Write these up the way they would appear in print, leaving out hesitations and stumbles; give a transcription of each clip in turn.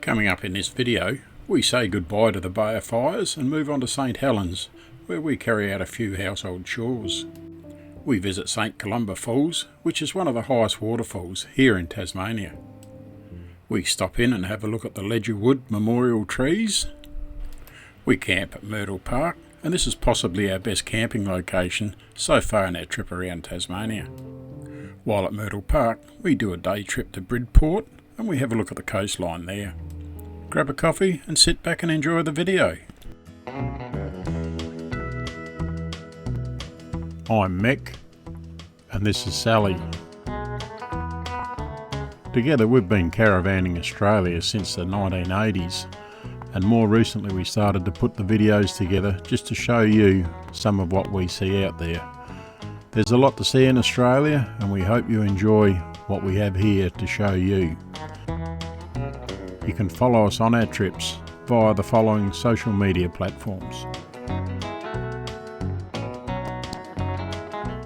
Coming up in this video, we say goodbye to the Bay of Fires and move on to St Helens, where we carry out a few household chores. We visit St Columba Falls, which is one of the highest waterfalls here in Tasmania. We stop in and have a look at the Ledgerwood memorial trees. We camp at Myrtle Park, and this is possibly our best camping location so far in our trip around Tasmania. While at Myrtle Park, we do a day trip to Bridport and we have a look at the coastline there. Grab a coffee and sit back and enjoy the video. I'm Mick and this is Sally. Together we've been caravanning Australia since the 1980s, and more recently we started to put the videos together just to show you some of what we see out there. There's a lot to see in Australia and we hope you enjoy what we have here to show you. You can follow us on our trips via the following social media platforms.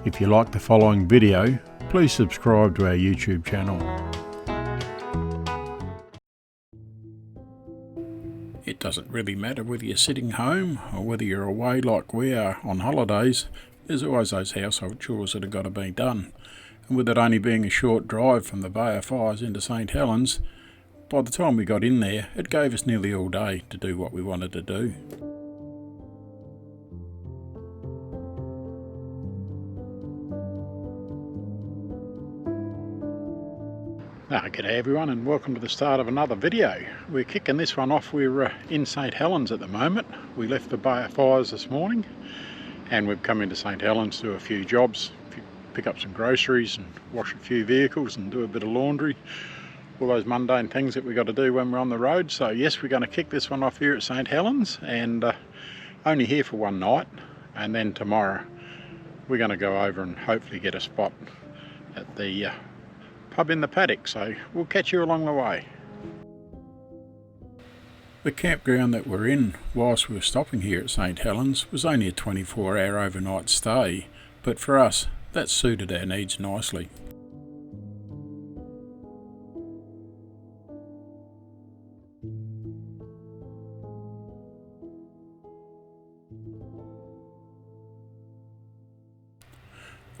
If you like the following video, please subscribe to our YouTube channel. It doesn't really matter whether you're sitting home or whether you're away like we are on holidays, there's always those household chores that have got to be done. And with it only being a short drive from the Bay of Fires into St Helens, by the time we got in there, it gave us nearly all day to do what we wanted to do. G'day everyone and welcome to the start of another video. We're kicking this one off. We're in St Helens at the moment. We left the Bay of Fires this morning and we've come into St Helens to do a few jobs, pick up some groceries and wash a few vehicles and do a bit of laundry. All those mundane things that we've got to do when we're on the road. So yes, we're going to kick this one off here at St Helens and only here for one night, and then tomorrow we're going to go over and hopefully get a spot at the pub in the paddock, so we'll catch you along the way. The campground that we're in whilst we were stopping here at St Helens was only a 24-hour overnight stay, but for us that suited our needs nicely.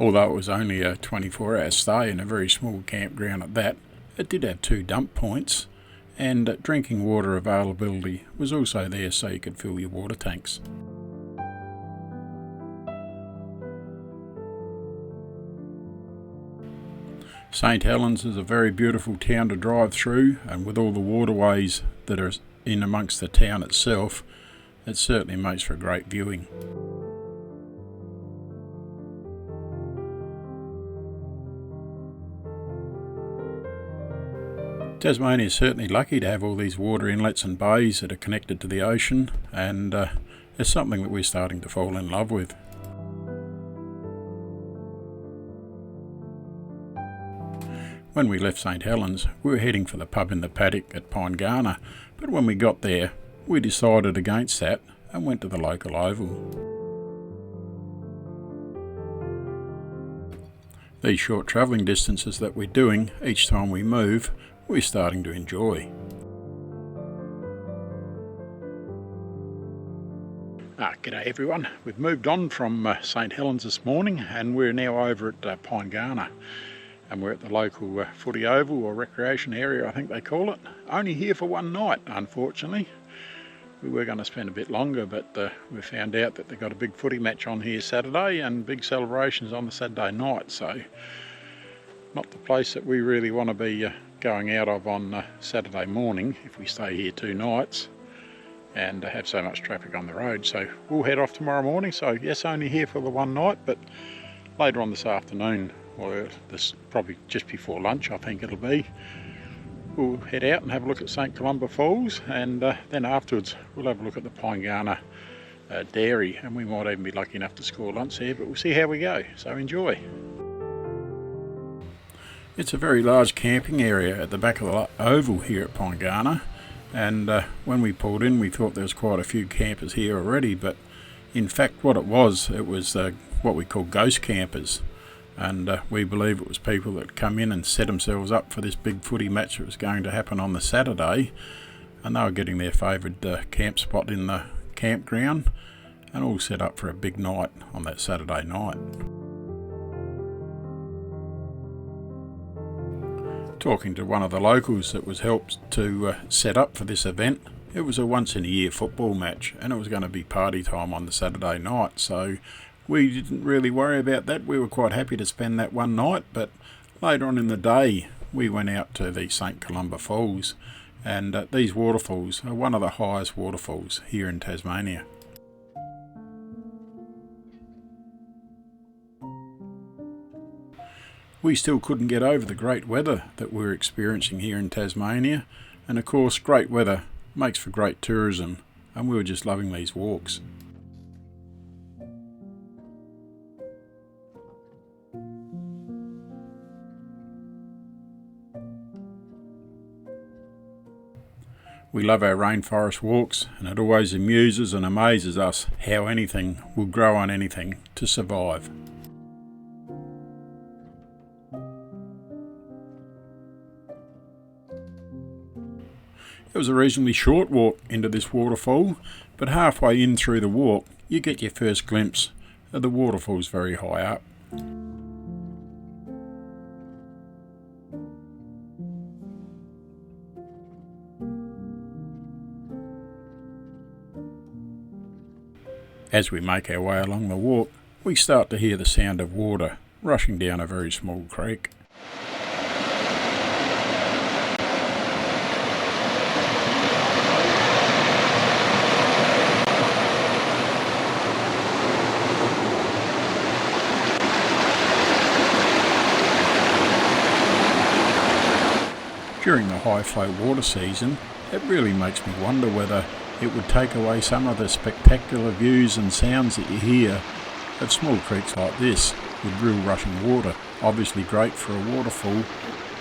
Although it was only a 24-hour stay in a very small campground at that, it did have 2 dump points, and drinking water availability was also there so you could fill your water tanks. St Helens is a very beautiful town to drive through, and with all the waterways that are in amongst the town itself, it certainly makes for great viewing. Tasmania is certainly lucky to have all these water inlets and bays that are connected to the ocean, and it's something that we're starting to fall in love with. When we left St Helens, we were heading for the pub in the paddock at Pinegana, but when we got there, we decided against that and went to the local oval. These short travelling distances that we're doing each time we move, we're starting to enjoy. G'day everyone, we've moved on from St Helens this morning and we're now over at Pinegana, and we're at the local footy oval or recreation area, I think they call it. Only here for one night, unfortunately. We were going to spend a bit longer, but we found out that they've got a big footy match on here Saturday and big celebrations on the Saturday night, so not the place that we really want to be going out of on Saturday morning if we stay here 2 nights and have so much traffic on the road. So we'll head off tomorrow morning. So yes, only here for the one night, but later on this afternoon, or this probably just before lunch I think it'll be, we'll head out and have a look at St Columba Falls, and then afterwards we'll have a look at the Pinegana dairy, and we might even be lucky enough to score lunch there, but we'll see how we go, so enjoy. It's a very large camping area at the back of the oval here at Pinegana, and when we pulled in we thought there was quite a few campers here already, but in fact what it was what we call ghost campers, and we believe it was people that come in and set themselves up for this big footy match that was going to happen on the Saturday, and they were getting their favoured camp spot in the campground and all set up for a big night on that Saturday night. Talking to one of the locals that was helped to set up for this event, it was a once in a year football match and it was going to be party time on the Saturday night, so we didn't really worry about that. We were quite happy to spend that one night, but later on in the day we went out to the St Columba Falls, and these waterfalls are one of the highest waterfalls here in Tasmania. We still couldn't get over the great weather that we're experiencing here in Tasmania, and of course great weather makes for great tourism, and we were just loving these walks. We love our rainforest walks, and it always amuses and amazes us how anything will grow on anything to survive. It was a reasonably short walk into this waterfall, but halfway in through the walk you get your first glimpse of the waterfalls very high up. As we make our way along the walk, we start to hear the sound of water rushing down a very small creek. During the high flow water season, it really makes me wonder whether it would take away some of the spectacular views and sounds that you hear of small creeks like this with real rushing water. Obviously great for a waterfall,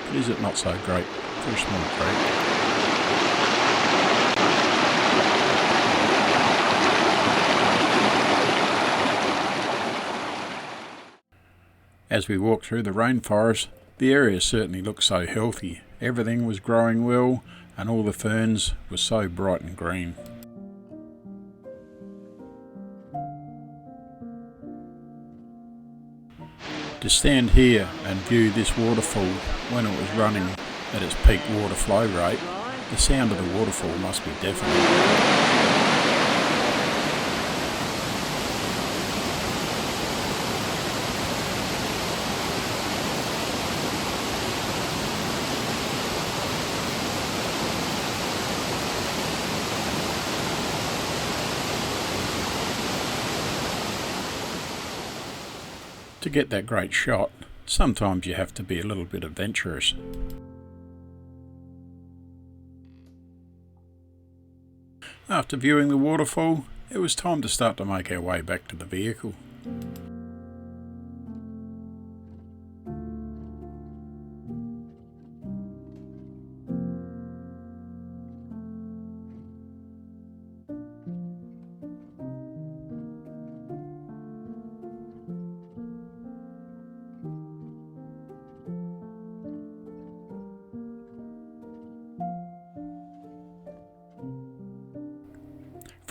but is it not so great for a small creek? As we walked through the rainforest, the area certainly looked so healthy. Everything was growing well and all the ferns were so bright and green. To stand here and view this waterfall when it was running at its peak water flow rate, the sound of the waterfall must be deafening. To get that great shot, sometimes you have to be a little bit adventurous. After viewing the waterfall, it was time to start to make our way back to the vehicle.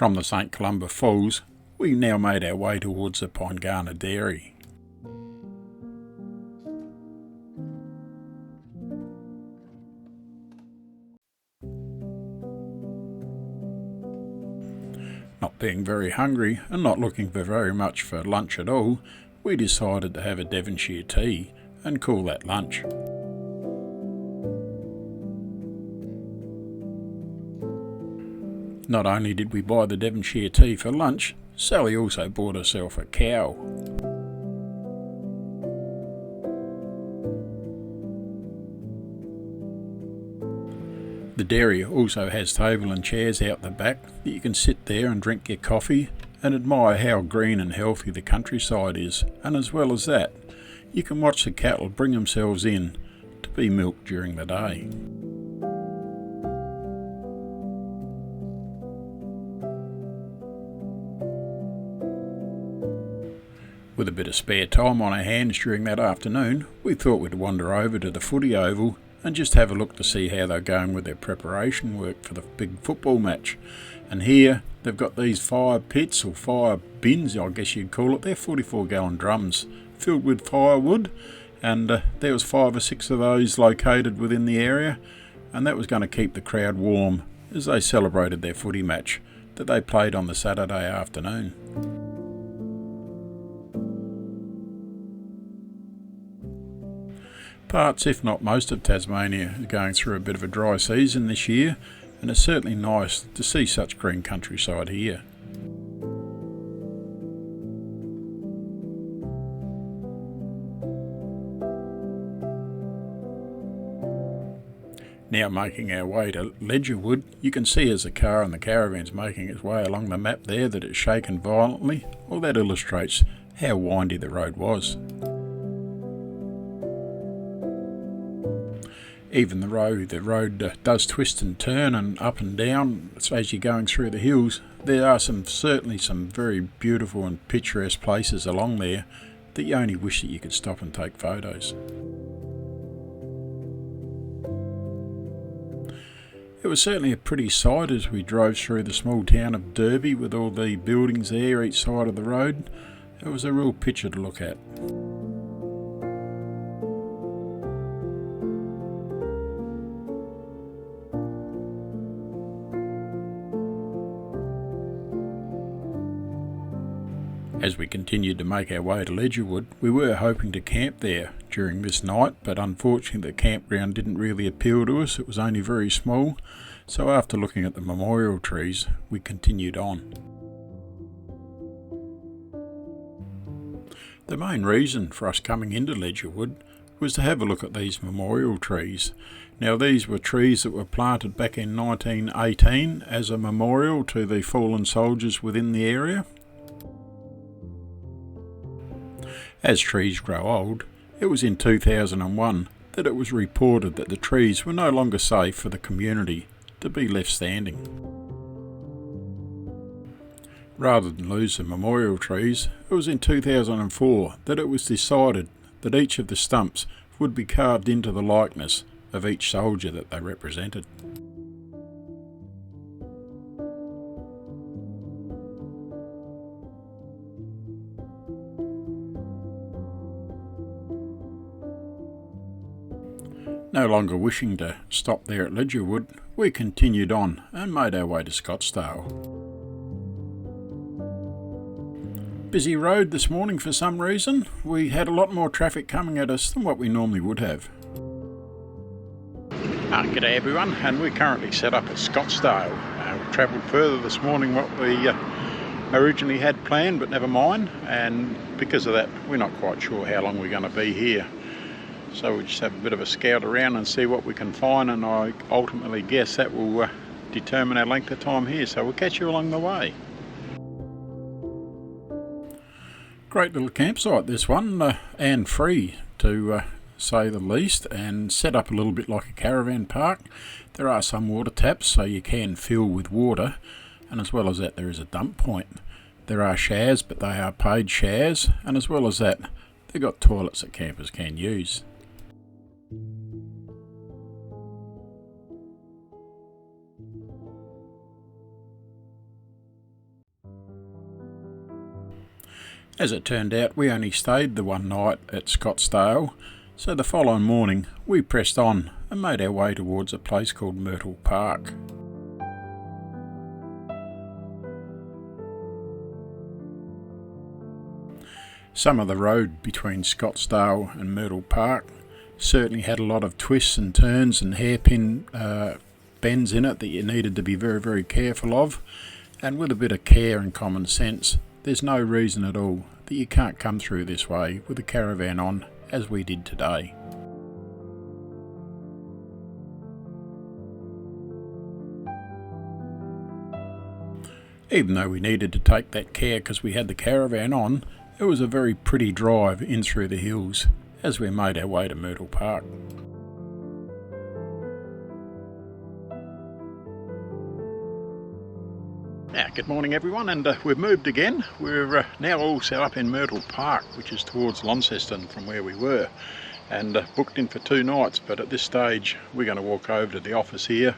From the St Columba Falls, we now made our way towards the Pinegana Dairy. Not being very hungry and not looking for very much for lunch at all, we decided to have a Devonshire tea and call that lunch. Not only did we buy the Devonshire tea for lunch, Sally also bought herself a cow. The dairy also has table and chairs out the back that you can sit there and drink your coffee and admire how green and healthy the countryside is, and as well as that, you can watch the cattle bring themselves in to be milked during the day. With a bit of spare time on our hands during that afternoon, we thought we'd wander over to the footy oval and just have a look to see how they're going with their preparation work for the big football match. And here they've got these fire pits, or fire bins I guess you'd call it. They're 44-gallon drums filled with firewood, and there was 5 or 6 of those located within the area, and that was going to keep the crowd warm as they celebrated their footy match that they played on the Saturday afternoon. Parts, if not most of Tasmania, is going through a bit of a dry season this year, and it's certainly nice to see such green countryside here. Now making our way to Ledgerwood, you can see as the car and the caravan's making its way along the map there that it's shaken violently. Well, that illustrates how windy the road was. Even the road does twist and turn and up and down as you're going through the hills. There are certainly some very beautiful and picturesque places along there that you only wish that you could stop and take photos. It was certainly a pretty sight as we drove through the small town of Derby with all the buildings there each side of the road. It was a real picture to look at. As we continued to make our way to Ledgerwood, we were hoping to camp there during this night, but unfortunately the campground didn't really appeal to us. It was only very small, so after looking at the memorial trees, we continued on. The main reason for us coming into Ledgerwood was to have a look at these memorial trees. Now, these were trees that were planted back in 1918 as a memorial to the fallen soldiers within the area. As trees grow old, it was in 2001 that it was reported that the trees were no longer safe for the community to be left standing. Rather than lose the memorial trees, it was in 2004 that it was decided that each of the stumps would be carved into the likeness of each soldier that they represented. No longer wishing to stop there at Ledgerwood, we continued on and made our way to Scottsdale. Busy road this morning for some reason. We had a lot more traffic coming at us than what we normally would have. G'day everyone, and we're currently set up at Scottsdale. We travelled further this morning what we originally had planned, but never mind, and because of that we're not quite sure how long we're going to be here. So we'll just have a bit of a scout around and see what we can find, and I ultimately guess that will determine our length of time here, so we'll catch you along the way. Great little campsite this one, and free to say the least, and set up a little bit like a caravan park. There are some water taps so you can fill with water, and as well as that there is a dump point. There are showers, but they are paid showers, and as well as that they've got toilets that campers can use. As it turned out, we only stayed the one night at Scottsdale, so the following morning we pressed on and made our way towards a place called Myrtle Park. Some of the road between Scottsdale and Myrtle Park certainly had a lot of twists and turns and hairpin bends in it that you needed to be very, very careful of, and with a bit of care and common sense, there's no reason at all that you can't come through this way with a caravan on as we did today. Even though we needed to take that care because we had the caravan on, it was a very pretty drive in through the hills as we made our way to Myrtle Park. Good morning everyone, and we've moved again. We're now all set up in Myrtle Park, which is towards Launceston from where we were. and booked in for 2 nights, but at this stage we're going to walk over to the office here,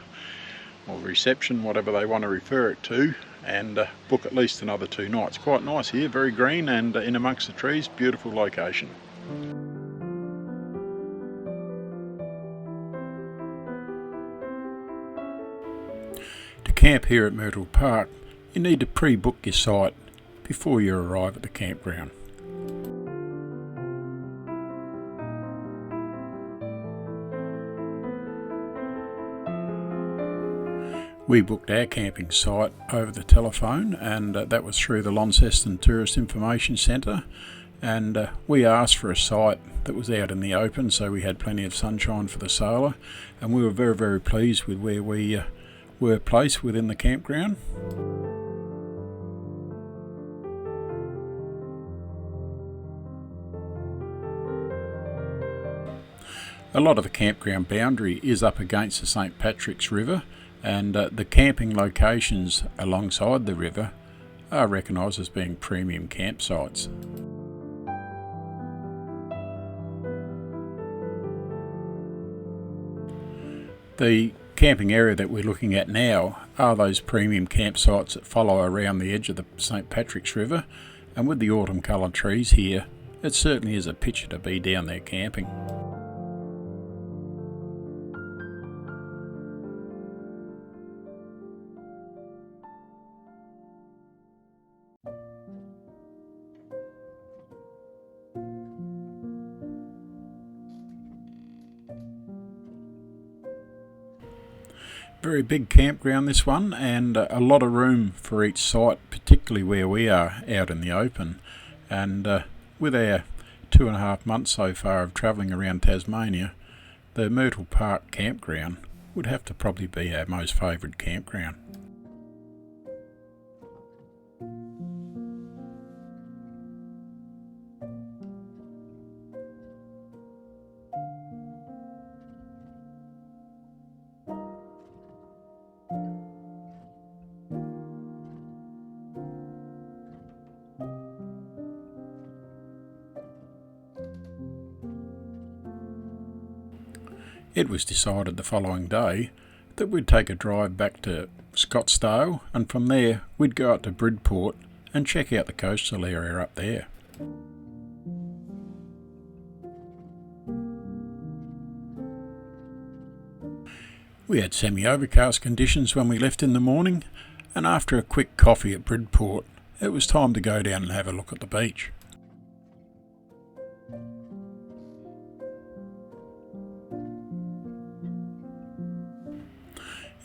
or reception, whatever they want to refer it to, and book at least another 2 nights. Quite nice here, very green and in amongst the trees, beautiful location. To camp here at Myrtle Park, you need to pre-book your site before you arrive at the campground. We booked our camping site over the telephone, and that was through the Launceston Tourist Information Centre, and we asked for a site that was out in the open, so we had plenty of sunshine for the solar, and we were very, very pleased with where we were placed within the campground. A lot of the campground boundary is up against the St Patrick's River, and the camping locations alongside the river are recognised as being premium campsites. The camping area that we're looking at now are those premium campsites that follow around the edge of the St Patrick's River, and with the autumn coloured trees here, it certainly is a picture to be down there camping. Very big campground, this one, and a lot of room for each site, particularly where we are out in the open. And with our 2.5 months so far of travelling around Tasmania, the Myrtle Park campground would have to probably be our most favourite campground. It was decided the following day that we'd take a drive back to Scottsdale, and from there we'd go out to Bridport and check out the coastal area up there. We had semi-overcast conditions when we left in the morning, and after a quick coffee at Bridport, it was time to go down and have a look at the beach.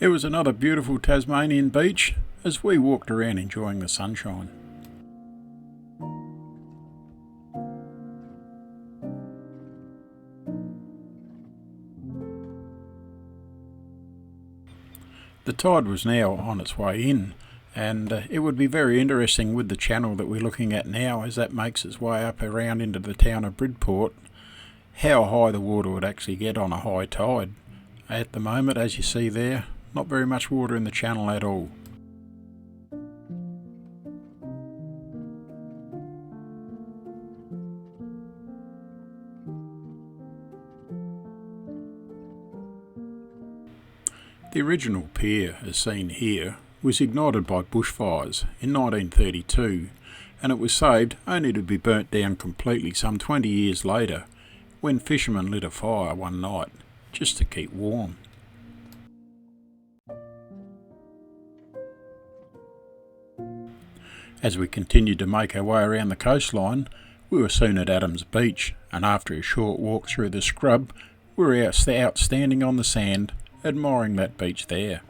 It was another beautiful Tasmanian beach as we walked around enjoying the sunshine. The tide was now on its way in, and it would be very interesting with the channel that we're looking at now as that makes its way up around into the town of Bridport, how high the water would actually get on a high tide. At the moment, as you see there, not very much water in the channel at all. The original pier, as seen here, was ignited by bushfires in 1932, and it was saved only to be burnt down completely some 20 years later when fishermen lit a fire one night just to keep warm. As we continued to make our way around the coastline, we were soon at Adams Beach, and after a short walk through the scrub, we were out standing on the sand, admiring that beach there.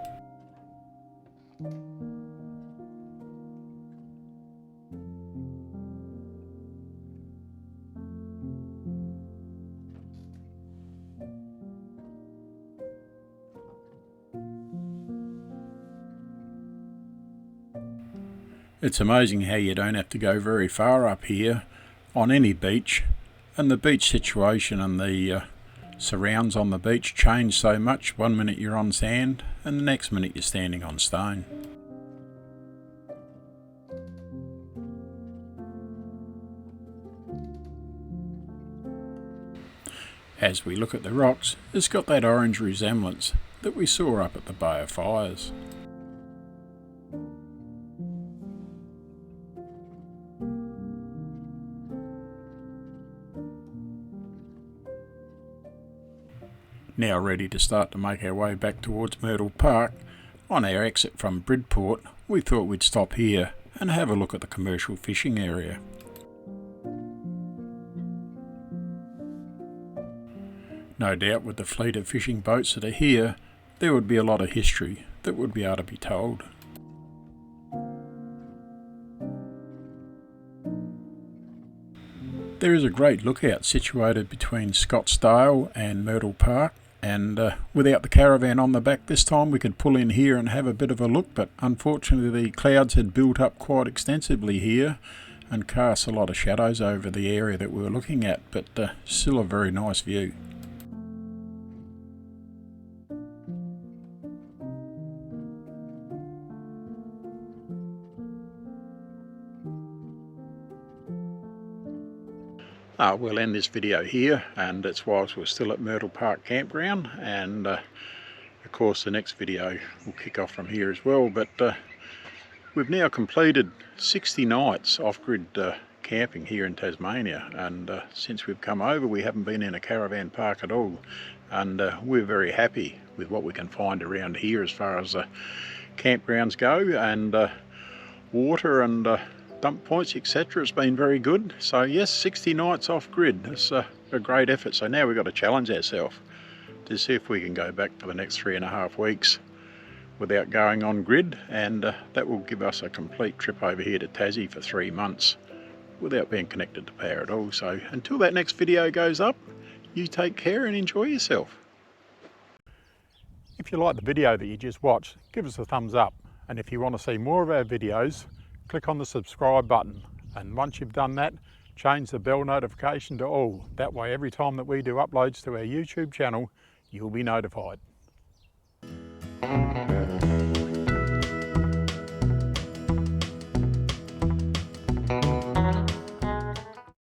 It's amazing how you don't have to go very far up here on any beach, and the beach situation and the surrounds on the beach change so much. One minute you're on sand and the next minute you're standing on stone. As we look at the rocks, it's got that orange resemblance that we saw up at the Bay of Fires. Now ready to start to make our way back towards Myrtle Park. On our exit from Bridport, we thought we'd stop here and have a look at the commercial fishing area. No doubt with the fleet of fishing boats that are here, there would be a lot of history that would be able to be told. There is a great lookout situated between Scottsdale and Myrtle Park, and without the caravan on the back this time we could pull in here and have a bit of a look, but unfortunately the clouds had built up quite extensively here and cast a lot of shadows over the area that we were looking at, but still a very nice view. We'll end this video here, and it's whilst we're still at Myrtle Park Campground, and of course the next video will kick off from here as well. But we've now completed 60 nights off-grid camping here in Tasmania, and since we've come over we haven't been in a caravan park at all, and we're very happy with what we can find around here as far as campgrounds go, and water and dump points, etc. It's been very good. So yes, 60 nights off grid. It's a great effort. So now we've got to challenge ourselves to see if we can go back for the next 3.5 weeks without going on grid, and that will give us a complete trip over here to Tassie for 3 months without being connected to power at all. So until that next video goes up, you take care and enjoy yourself. If you like the video that you just watched, give us a thumbs up, and if you want to see more of our videos, click on the subscribe button, and once you've done that, change the bell notification to all. That way every time that we do uploads to our YouTube channel, you'll be notified.